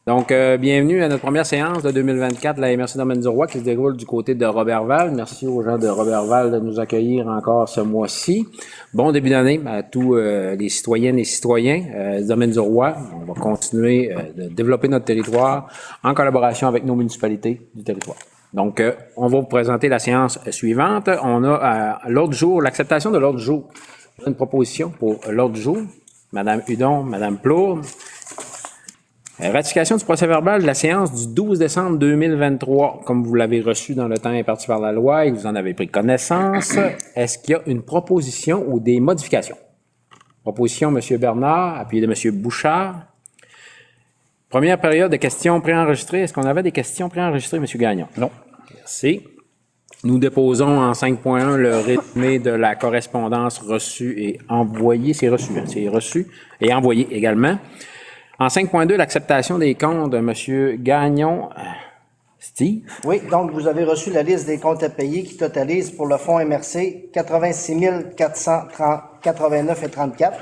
Donc, bienvenue à notre première séance de 2024 de la MRC Domaine du Roi qui se déroule du côté de Roberval. Merci aux gens de Roberval de nous accueillir encore ce mois-ci. Bon début d'année à tous les citoyennes et citoyens du Domaine du Roi. On va continuer de développer notre territoire en collaboration avec nos municipalités du territoire. Donc, on va vous présenter la séance suivante. On a l'ordre du jour, l'acceptation de l'ordre du jour. Une proposition pour l'ordre du jour. Madame Hudon, Madame Plourde. Ratification du procès-verbal de la séance du 12 décembre 2023. Comme vous l'avez reçu dans le temps imparti par la loi et que vous en avez pris connaissance, est-ce qu'il y a une proposition ou des modifications? Proposition, M. Bernard, appuyé de M. Bouchard. Première période de questions préenregistrées. Est-ce qu'on avait des questions préenregistrées, M. Gagnon? Non. Merci. Nous déposons en 5.1 le rythme de la correspondance reçue et envoyée. C'est reçu, hein? C'est reçu et envoyé également. En 5.2, l'acceptation des comptes de M. Gagnon. Steve? Oui, donc vous avez reçu la liste des comptes à payer qui totalise pour le fonds MRC 86 489,34,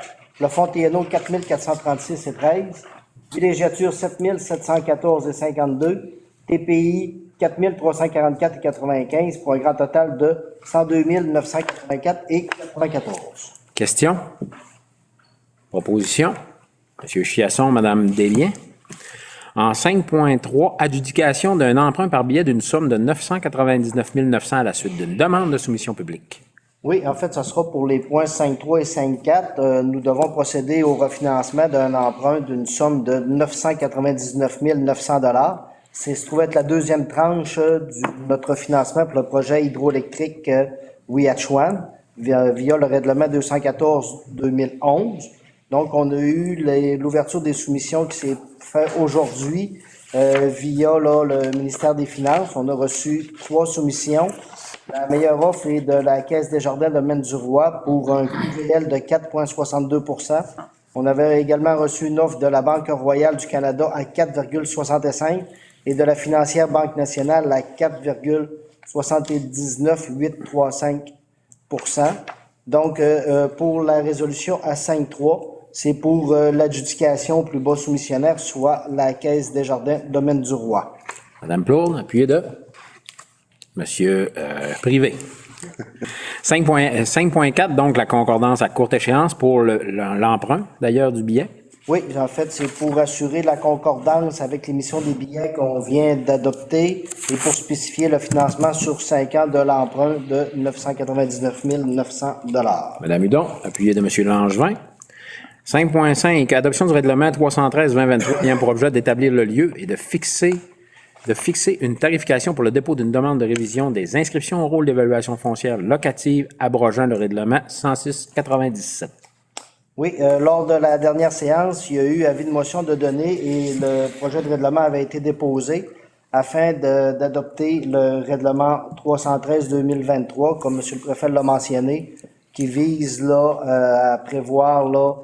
le fonds TNO 4 436,13, villégiature 7 714,52, TPI 4 344,95 pour un grand total de 102 984,94. Question? Proposition? M. Chiasson, Mme Desliens. En 5.3, adjudication d'un emprunt par billet d'une somme de 999 900 à la suite d'une demande de soumission publique. Oui, en fait, ce sera pour les points 5.3 et 5.4. Nous devons procéder au refinancement d'un emprunt d'une somme de 999 900 $. C'est se trouve être la deuxième tranche de notre financement pour le projet hydroélectrique Wiachuan via le règlement 214-2011. Donc, on a eu l'ouverture des soumissions qui s'est faite aujourd'hui via le ministère des Finances. On a reçu 3 soumissions. La meilleure offre est de la Caisse des Jardins de Domaine du Roi pour un coût réel de 4,62 %. On avait également reçu une offre de la Banque Royale du Canada à 4,65 % et de la financière Banque nationale à 4,79835 %. Donc, pour la résolution à 5.3, c'est pour l'adjudication au plus bas soumissionnaire, soit la Caisse des Jardins Domaine du Roi. Mme Plourde, appuyé de Monsieur Privé. 5.4, donc la concordance à courte échéance pour l'emprunt, d'ailleurs, du billet. Oui, en fait, c'est pour assurer la concordance avec l'émission des billets qu'on vient d'adopter et pour spécifier le financement sur 5 ans de l'emprunt de 999 900 $. Madame Hudon, appuyé de M. Langevin. 5.5, adoption du règlement 313-2023 ayant pour objet d'établir le lieu et de fixer une tarification pour le dépôt d'une demande de révision des inscriptions au rôle d'évaluation foncière locative abrogeant le règlement 106-97. Oui, lors de la dernière séance, il y a eu avis de motion de donner et le projet de règlement avait été déposé afin d'adopter le règlement 313-2023, comme M. le préfet l'a mentionné, qui vise là, à prévoir là,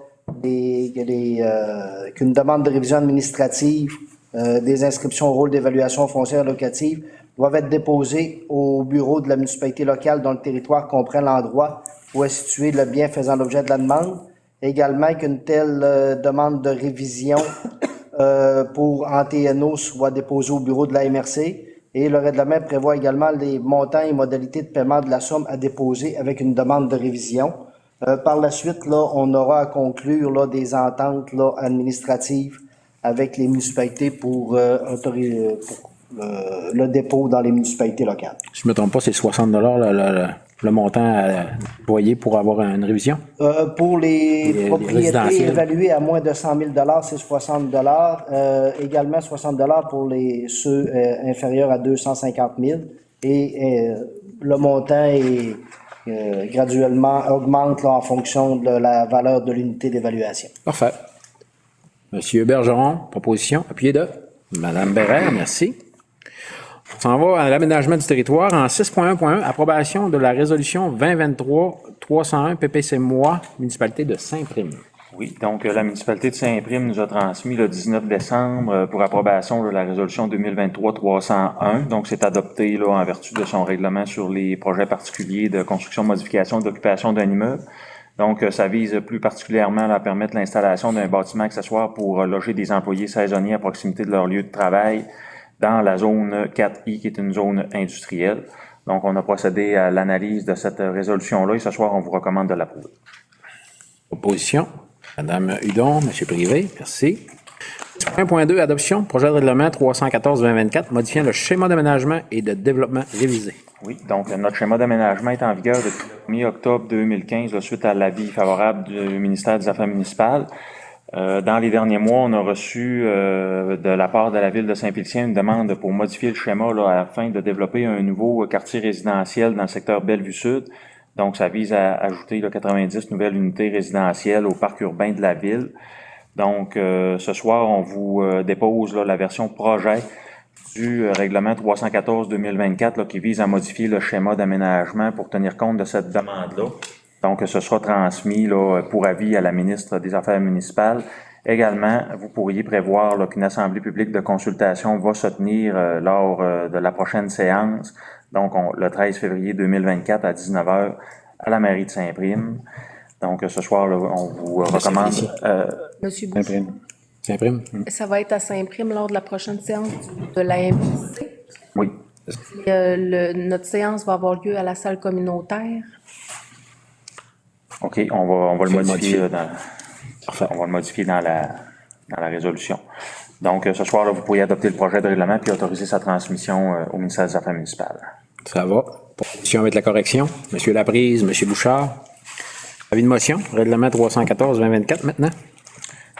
qu'une demande de révision administrative des inscriptions au rôle d'évaluation foncière locative doivent être déposées au bureau de la municipalité locale dont le territoire comprend l'endroit où est situé le bien faisant l'objet de la demande. Également qu'une telle demande de révision pour en TNO soit déposée au bureau de la MRC. Et le règlement prévoit également les montants et modalités de paiement de la somme à déposer avec une demande de révision. Par la suite, là, on aura à conclure là, des ententes là, administratives avec les municipalités pour le dépôt dans les municipalités locales. Si je ne me trompe pas, c'est 60 $ le montant à employer pour avoir une révision? Pour les propriétés évaluées à moins de 100 000 $, c'est 60 $. Également 60 $ pour ceux inférieurs à 250 000 et le montant est graduellement augmente là, en fonction de la valeur de l'unité d'évaluation. Parfait. Monsieur Bergeron, proposition, appuyé de Madame Bérère, merci. On s'en va à l'aménagement du territoire. En 6.1.1, approbation de la résolution 2023-301 PPC-MOI, municipalité de Saint-Prime. Oui, donc la municipalité de Saint-Prime nous a transmis le 19 décembre pour approbation de la résolution 2023-301. Donc, c'est adopté là, en vertu de son règlement sur les projets particuliers de construction, modification, d'occupation d'un immeuble. Donc, ça vise plus particulièrement à permettre l'installation d'un bâtiment accessoire pour loger des employés saisonniers à proximité de leur lieu de travail dans la zone 4I, qui est une zone industrielle. Donc, on a procédé à l'analyse de cette résolution-là et ce soir, on vous recommande de l'approuver. Opposition. Madame Hudon, Monsieur Privé, merci. 1.2, adoption, projet de règlement 314-2024, modifiant le schéma d'aménagement et de développement révisé. Oui, donc notre schéma d'aménagement est en vigueur depuis le 1er octobre 2015, suite à l'avis favorable du ministère des Affaires municipales. Dans les derniers mois, on a reçu de la part de la Ville de Saint-Félicien une demande pour modifier le schéma afin de développer un nouveau quartier résidentiel dans le secteur Bellevue-Sud. Donc, ça vise à ajouter 90 nouvelles unités résidentielles au parc urbain de la Ville. Donc, ce soir, on vous dépose la version projet du règlement 314-2024 qui vise à modifier le schéma d'aménagement pour tenir compte de cette demande-là. Donc, ce sera transmis pour avis à la ministre des Affaires municipales. Également, vous pourriez prévoir qu'une assemblée publique de consultation va se tenir lors de la prochaine séance, donc le 13 février 2024 à 19h à la mairie de Saint-Prime. Donc, ce soir, on vous recommande... Monsieur Boucher, Saint-Prime? ça va être à Saint-Prime lors de la prochaine séance de la MPC. Oui. Notre séance va avoir lieu à la salle communautaire. OK, on va le modifier. Parfait. On va le modifier dans la résolution. Donc, ce soir, vous pourriez adopter le projet de règlement puis autoriser sa transmission au ministère des Affaires municipales. Ça va. Proposition avec la correction. Monsieur Laprise, Monsieur Bouchard. Avis de motion, règlement 314-2024 maintenant.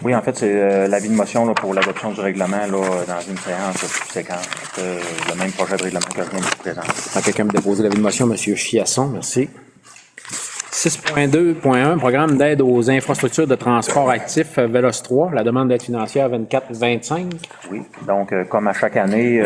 Oui, en fait, c'est l'avis de motion pour l'adoption du règlement dans une séance subséquente. Le même projet de règlement que je viens de vous présenter. Quelqu'un me déposer l'avis de motion, Monsieur Chiasson, merci. 6.2.1, programme d'aide aux infrastructures de transport actif VELOS 3, la demande d'aide financière 24-25. Oui, donc comme à chaque année,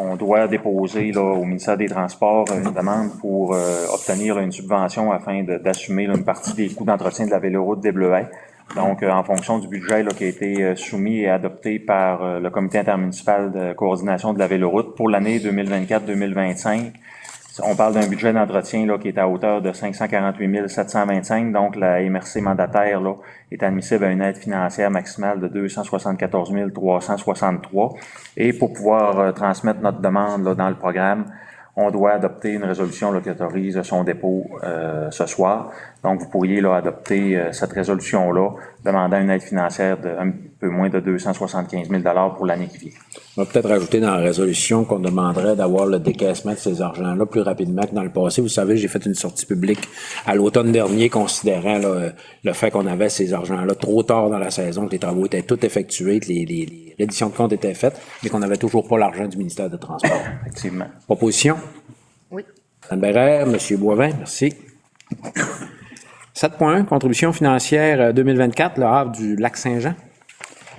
on doit déposer au ministère des Transports une demande pour obtenir une subvention afin d'assumer une partie des coûts d'entretien de la véloroute des Bleuets. Donc, en fonction du budget qui a été soumis et adopté par le comité intermunicipal de coordination de la véloroute pour l'année 2024-2025, on parle d'un budget d'entretien qui est à hauteur de 548 725. Donc, la MRC mandataire est admissible à une aide financière maximale de 274 363. Et pour pouvoir transmettre notre demande dans le programme, on doit adopter une résolution qui autorise son dépôt ce soir. Donc, vous pourriez adopter cette résolution-là, demandant une aide financière de un peu moins de 275 000 $ pour l'année qui vient. On va peut-être rajouter dans la résolution qu'on demanderait d'avoir le décaissement de ces argents-là plus rapidement que dans le passé. Vous savez, j'ai fait une sortie publique à l'automne dernier considérant le fait qu'on avait ces argents-là trop tard dans la saison, que les travaux étaient tous effectués, que les redditions de comptes étaient faites, mais qu'on n'avait toujours pas l'argent du ministère des Transports. Effectivement. Proposition? Oui. Mme Bérère, M. Boivin, merci. 7.1, contribution financière 2024, le Havre du Lac-Saint-Jean.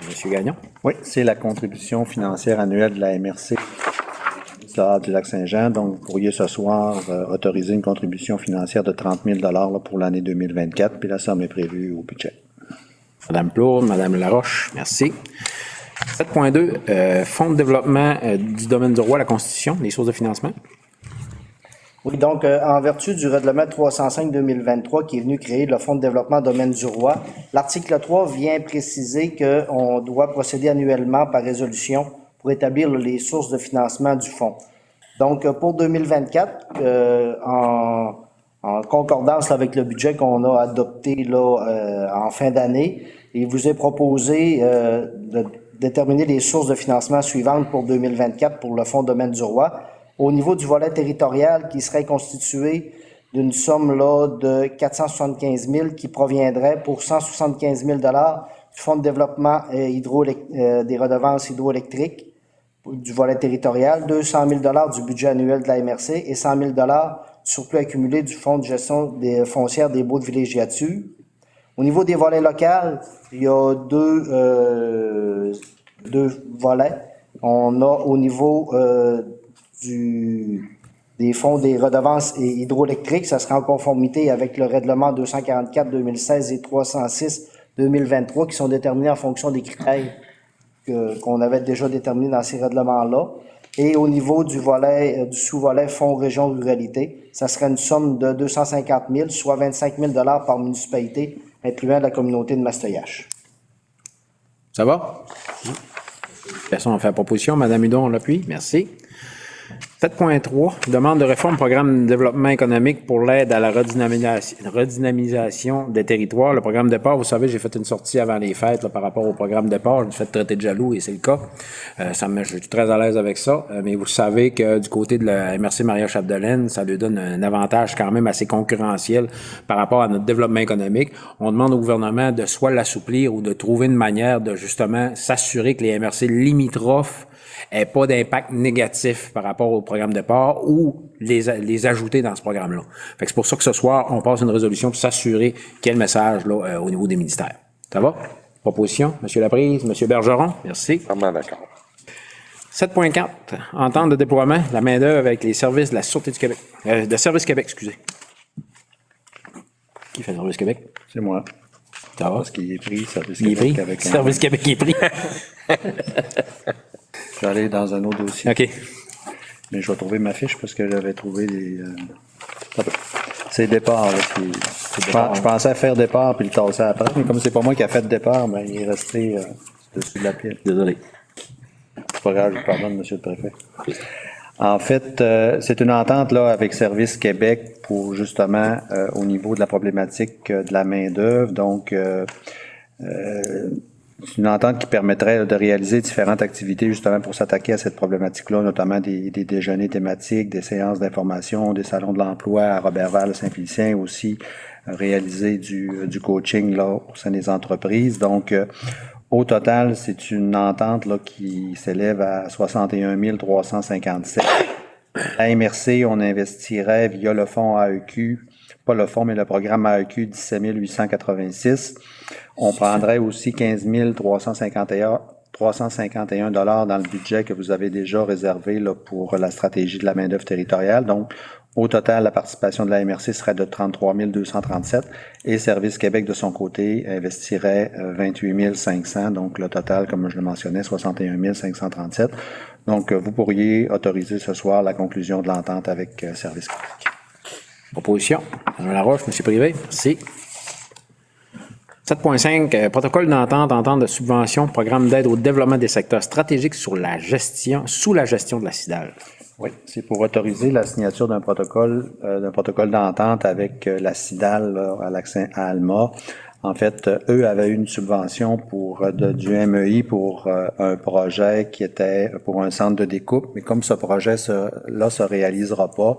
M. Gagnon. Oui, c'est la contribution financière annuelle de la MRC du Havre du Lac-Saint-Jean. Donc, vous pourriez ce soir autoriser une contribution financière de 30 000 $ pour l'année 2024, puis la somme est prévue au budget. Mme Plourde, Mme Laroche, merci. 7.2, Fonds de développement du domaine du roi, la Constitution, les sources de financement. Oui, donc, en vertu du règlement 305-2023 qui est venu créer le Fonds de développement domaine du roi, l'article 3 vient préciser qu'on doit procéder annuellement par résolution pour établir les sources de financement du fonds. Donc, pour 2024, en concordance avec le budget qu'on a adopté en fin d'année, il vous est proposé de déterminer les sources de financement suivantes pour 2024 pour le Fonds domaine du roi. Au niveau du volet territorial qui serait constitué d'une somme de 475 000 qui proviendrait pour 175 000 $ du Fonds de développement des redevances hydroélectriques du volet territorial, 200 000 $ du budget annuel de la MRC et 100 000 $ du surplus accumulé du Fonds de gestion des foncières des baux de villégiature. Au niveau des volets locaux, il y a deux volets. On a au niveau des fonds des redevances hydroélectriques, ça sera en conformité avec le règlement 244-2016 et 306-2023 qui sont déterminés en fonction des critères qu'on avait déjà déterminés dans ces règlements-là. Et au niveau du volet, du sous-volet Fonds Région Ruralité, ça serait une somme de 250 000, soit 25 000 par municipalité, incluant la communauté de Mastoyache. Ça va? Personne n'a fait la proposition. Madame Hudon, on l'appuie. Merci. 7.3, demande de réforme programme de développement économique pour l'aide à la redynamisation des territoires. Le programme départ, vous savez, j'ai fait une sortie avant les fêtes là, par rapport au programme départ. Je me suis fait traiter de jaloux et c'est le cas. Je suis très à l'aise avec ça. Mais vous savez que du côté de la MRC Maria-Chapdelaine, ça lui donne un avantage quand même assez concurrentiel par rapport à notre développement économique. On demande au gouvernement de soit l'assouplir ou de trouver une manière de justement s'assurer que les MRC limitrophes n'aient pas d'impact négatif par rapport au programme départ ou les ajouter dans ce programme-là. Fait que c'est pour ça que ce soir, on passe une résolution pour s'assurer quel message là, au niveau des ministères. Ça va? Proposition? M. Laprise, M. Bergeron? Merci. Vraiment d'accord. 7.4, entente de déploiement, la main-d'œuvre avec les services de la Sûreté du Québec. De Service Québec, excusez. Qui fait Service Québec? C'est moi. Ça va? Parce qu'il est pris, Service Il est Québec. pris? Avec Service Québec qui est pris. Je vais aller dans un autre dossier. OK. Mais je vais trouver ma fiche parce que j'avais trouvé des... C'est départ. Là, je pensais faire départ puis le tasser après, mais comme c'est pas moi qui a fait le départ, ben, il est resté dessus de la pile. Désolé. C'est pas grave, je pardonne, monsieur le préfet. En fait, c'est une entente là avec Service Québec pour justement au niveau de la problématique de la main-d'œuvre. Donc, c'est une entente qui permettrait de réaliser différentes activités justement pour s'attaquer à cette problématique-là, notamment des déjeuners thématiques, des séances d'information, des salons de l'emploi à Robertval, Saint-Félicien, aussi réaliser du coaching là au sein des entreprises. Donc, au total, c'est une entente là qui s'élève à 61 357. À MRC, on investirait via le fonds AEQ, pas le fonds, mais le programme AEQ 17 886. On prendrait aussi 15 351 dans le budget que vous avez déjà réservé là, pour la stratégie de la main-d'œuvre territoriale. Donc, au total, la participation de la MRC serait de 33 237 et Service Québec, de son côté, investirait 28 500. Donc, le total, comme je le mentionnais, 61 537. Donc, vous pourriez autoriser ce soir la conclusion de l'entente avec Service Québec. Proposition. Mme Laroche, M. Privé. Merci. 7.5, protocole d'entente, entente de subvention, programme d'aide au développement des secteurs stratégiques sous la gestion de la CIDAL. Oui, c'est pour autoriser la signature d'un protocole d'entente avec la CIDAL là, à Alma. En fait, eux avaient eu une subvention du MEI pour un projet qui était pour un centre de découpe, mais comme ce projet-là se réalisera pas,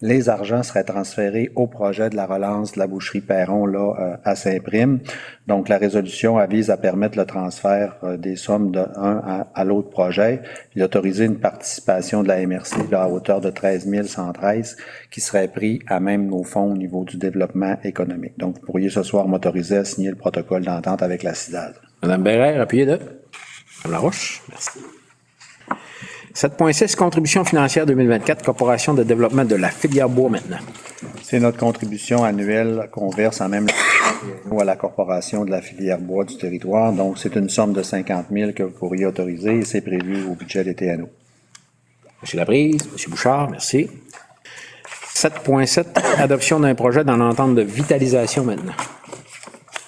les argents seraient transférés au projet de la relance de la boucherie Perron là, à Saint-Prime. Donc, la résolution vise à permettre le transfert des sommes d'un à l'autre projet et autoriser une participation de la MRC là, à hauteur de 13 113 qui serait pris à même nos fonds au niveau du développement économique. Donc, vous pourriez ce soir m'autoriser à signer le protocole d'entente avec la CIDAL. Mme Bérère, appuyée de Mme Laroche. Merci. 7.6, contribution financière 2024, Corporation de développement de la filière bois maintenant. C'est notre contribution annuelle qu'on verse en même temps à la Corporation de la filière bois du territoire. Donc, c'est une somme de 50 000 que vous pourriez autoriser et c'est prévu au budget des TNO. M. Laprise, M. Bouchard, merci. 7.7, adoption d'un projet dans l'entente de vitalisation maintenant.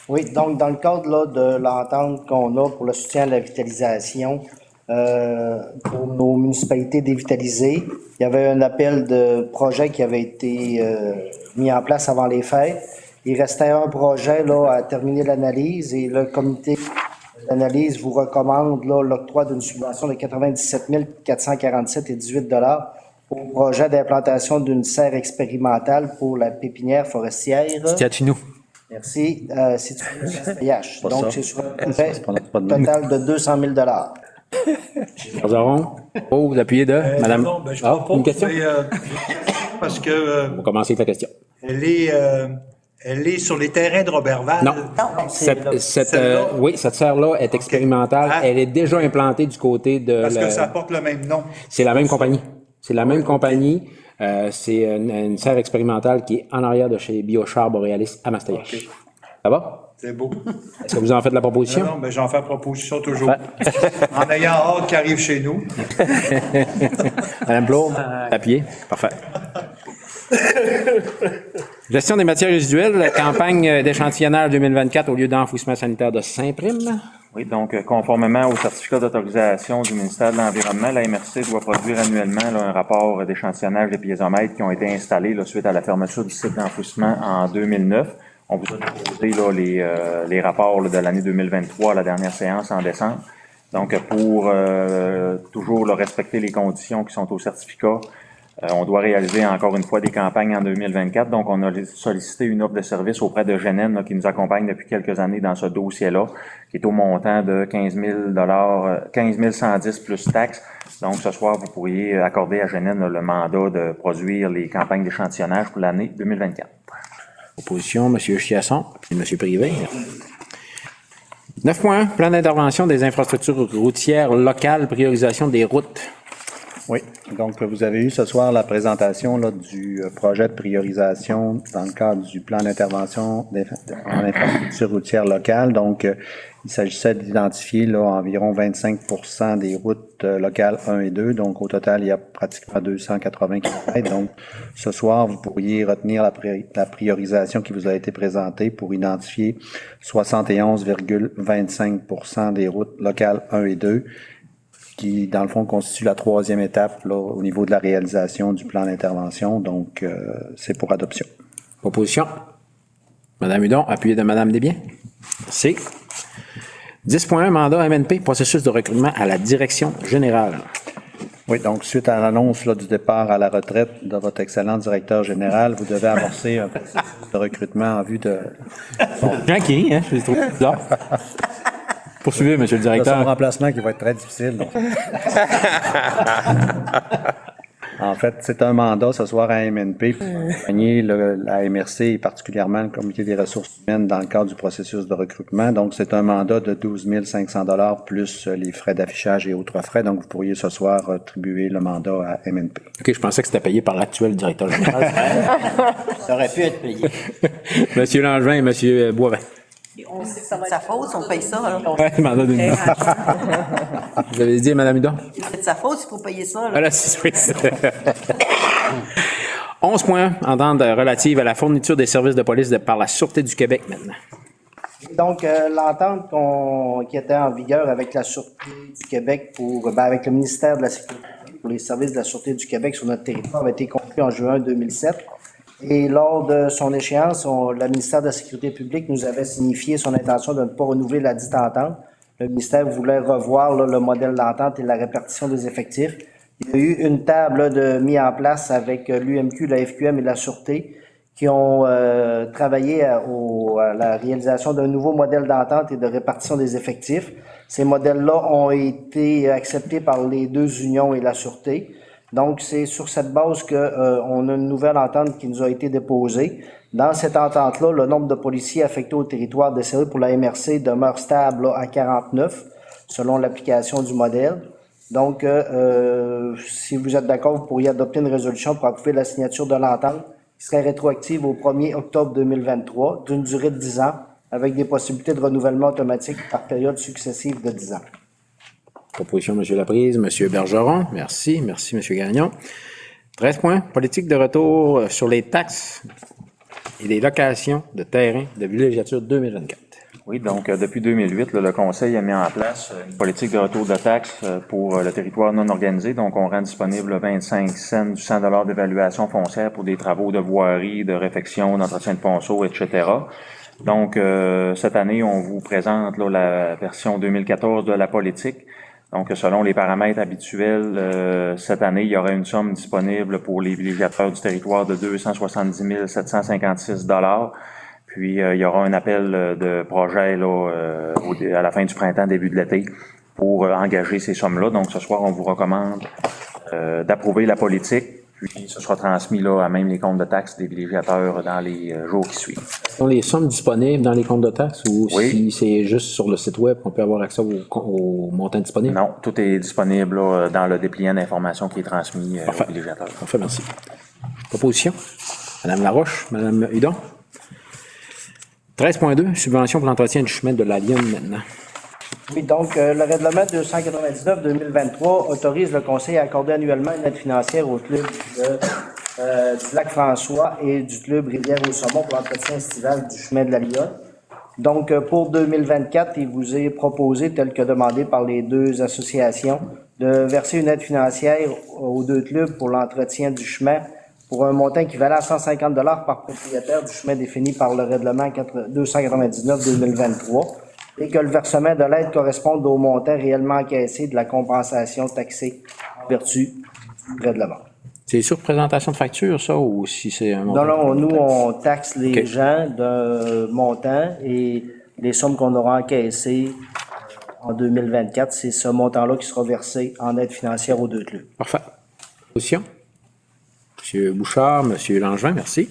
Oui, donc dans le cadre là, de l'entente qu'on a pour le soutien à la vitalisation, pour nos municipalités dévitalisées, il y avait un appel de projet qui avait été mis en place avant les fêtes. Il restait un projet là, à terminer l'analyse et le comité d'analyse vous recommande là, l'octroi d'une subvention de 97 447,18 $. Au projet d'implantation d'une serre expérimentale pour la pépinière forestière. Stiatinou. Merci. C'est du Donc, c'est sur un projet total de 200 000 $. Bergeron, vous appuyez de Madame. Non, je propose, une question? Parce que On va commencer avec la question. elle est sur les terrains de Robertval. Non. Celle-là? Oui, cette serre-là est expérimentale. Ah. Elle est déjà implantée du côté de... Parce que ça porte le même nom. C'est la même compagnie. C'est la même compagnie. C'est une serre expérimentale qui est en arrière de chez Biochar Borealis à Mastoyache. Okay. Ça va? C'est beau. Est-ce que vous en faites la proposition? Non, mais j'en fais proposition toujours. En ayant hâte qu'il arrive chez nous. Madame Plourde, appuyez. Parfait. Gestion des matières résiduelles, la campagne d'échantillonnage 2024 au lieu d'enfouissement sanitaire de Saint-Prime. Oui, donc conformément au certificat d'autorisation du ministère de l'Environnement, la MRC doit produire annuellement là, un rapport d'échantillonnage des piézomètres qui ont été installés là, suite à la fermeture du site d'enfouissement en 2009. On vous a déposé là, les rapports là, de l'année 2023 à la dernière séance en décembre. Donc, pour toujours là, respecter les conditions qui sont au certificat, on doit réaliser encore une fois des campagnes en 2024. Donc, on a sollicité une offre de service auprès de Génen là, qui nous accompagne depuis quelques années dans ce dossier-là, qui est au montant de 15 110 plus taxes. Donc, ce soir, vous pourriez accorder à Génen là, le mandat de produire les campagnes d'échantillonnage pour l'année 2024. Opposition, M. Chiasson et M. Privé. 9.1, plan d'intervention des infrastructures routières locales, priorisation des routes. Oui, donc vous avez eu ce soir la présentation là, du projet de priorisation dans le cadre du plan d'intervention en infrastructure routière locale. Donc, il s'agissait d'identifier là, environ 25% des routes locales 1 et 2. Donc, au total, il y a pratiquement 280 km. Donc, ce soir, vous pourriez retenir la priorisation qui vous a été présentée pour identifier 71,25% des routes locales 1 et 2. Qui, dans le fond, constitue la troisième étape là, au niveau de la réalisation du plan d'intervention. Donc, c'est pour adoption. Opposition. Madame Hudon, appuyé de Madame Desbiens. Merci. 10.1, mandat MNP, processus de recrutement à la direction générale. Oui, donc, suite à l'annonce là, du départ à la retraite de votre excellent directeur général, vous devez amorcer un processus de recrutement en vue de... Jean qui, hein? Je l'ai trouvé bizarre. Poursuivez, monsieur le directeur. Son remplacement qui va être très difficile. Donc. En fait, c'est un mandat ce soir à MNP pour accompagner la MRC et particulièrement le Comité des ressources humaines dans le cadre du processus de recrutement. Donc, c'est un mandat de 12 500 $ plus les frais d'affichage et autres frais. Donc, vous pourriez ce soir attribuer le mandat à MNP. OK, je pensais que c'était payé par l'actuel directeur général. Ça aurait pu être payé. Monsieur Langevin et monsieur Boivin. C'est de sa faute si on paye ça. Là. Oui, mandat d'une minute. Vous avez dit, Mme Hudon? C'est de sa faute s'il faut payer ça. Là. Voilà, c'est oui. 11 points, entente relative à la fourniture des services de police par la Sûreté du Québec maintenant. Donc, l'entente qui était en vigueur avec la Sûreté du Québec avec le ministère de la Sécurité pour les services de la Sûreté du Québec sur notre territoire a été conclue en juin 2007. Et lors de son échéance, le ministère de la Sécurité publique nous avait signifié son intention de ne pas renouveler la dite entente. Le ministère voulait revoir le modèle d'entente et la répartition des effectifs. Il y a eu une table mise en place avec l'UMQ, la FQM et la Sûreté qui ont travaillé à la réalisation d'un nouveau modèle d'entente et de répartition des effectifs. Ces modèles-là ont été acceptés par les deux unions et la Sûreté. Donc, c'est sur cette base qu'on a une nouvelle entente qui nous a été déposée. Dans cette entente-là, le nombre de policiers affectés au territoire desservi pour la MRC demeure stable à 49, selon l'application du modèle. Donc, si vous êtes d'accord, vous pourriez adopter une résolution pour approuver la signature de l'entente qui serait rétroactive au 1er octobre 2023, d'une durée de 10 ans, avec des possibilités de renouvellement automatique par période successive de 10 ans. Proposition, M. Laprise, M. Bergeron. Merci. Merci, M. Gagnon. 13 points. Politique de retour sur les taxes et les locations de terrains de villégiature 2024. Oui, donc depuis 2008, le Conseil a mis en place une politique de retour de taxes pour le territoire non organisé. Donc, on rend disponible 25 cents du 100 $ d'évaluation foncière pour des travaux de voirie, de réfection, d'entretien de ponceau, etc. Donc, cette année, on vous présente la version 2014 de la politique. Donc, selon les paramètres habituels, cette année, il y aurait une somme disponible pour les villégiateurs du territoire de 270 756 $. Puis, il y aura un appel de projet à la fin du printemps, début de l'été, pour engager ces sommes-là. Donc, ce soir, on vous recommande d'approuver la politique. Puis, ce sera transmis à même les comptes de taxes des villégiateurs dans les jours qui suivent. Sont les sommes disponibles dans les comptes de taxes ou oui. Si c'est juste sur le site web qu'on peut avoir accès aux montants disponibles? Non, tout est disponible dans le dépliant d'informations qui est transmis aux villégiateurs. Parfait, merci. Proposition? Mme Laroche, Mme Hudon. 13.2, subvention pour l'entretien du chemin de la Lionne maintenant. Oui, donc le règlement 299-2023 autorise le Conseil à accorder annuellement une aide financière au club du Lac-François et du club Rivière-au-Saumon pour l'entretien estival du chemin de la Lyotte. Donc, pour 2024, il vous est proposé, tel que demandé par les deux associations, de verser une aide financière aux deux clubs pour l'entretien du chemin pour un montant équivalent à 150 $ par propriétaire du chemin défini par le règlement 299-2023 et que le versement de l'aide corresponde au montant réellement encaissé de la compensation taxée en vertu du règlement. C'est sur présentation de facture, ça, ou si c'est un montant? Non, nous, on taxe les gens d'un montant et les sommes qu'on aura encaissées en 2024, c'est ce montant-là qui sera versé en aide financière aux deux clubs. Parfait. Position? M. Bouchard, M. Langevin, merci.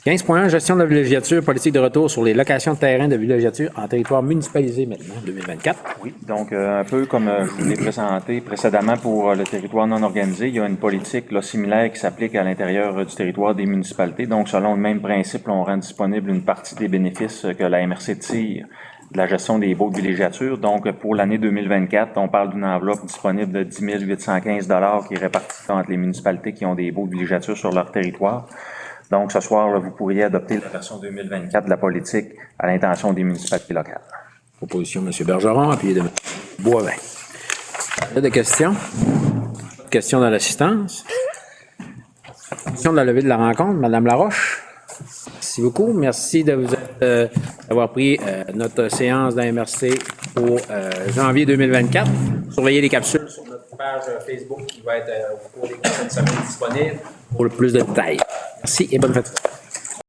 15.1, gestion de la villégiature, politique de retour sur les locations de terrains de villégiature en territoire municipalisé maintenant, 2024. Oui, donc un peu comme je vous l'ai présenté précédemment pour le territoire non organisé, il y a une politique là, similaire qui s'applique à l'intérieur du territoire des municipalités. Donc, selon le même principe, on rend disponible une partie des bénéfices que la MRC tire de la gestion des baux de villégiature. Donc, pour l'année 2024, on parle d'une enveloppe disponible de 10 815 $ qui est répartie entre les municipalités qui ont des baux de villégiature sur leur territoire. Donc, ce soir, là, vous pourriez adopter la version 2024 de la politique à l'intention des municipalités locales. Proposition de M. Bergeron, appuyé de M. Boivin. Il y a des questions? Questions dans l'assistance? Question de la levée de la rencontre, Mme Laroche. Merci beaucoup. Merci d'avoir pris notre séance d'AMRC pour janvier 2024. Surveillez les capsules sur notre page Facebook qui va être au cours des prochaines semaines disponible pour le plus de détails. Merci et bonne fête.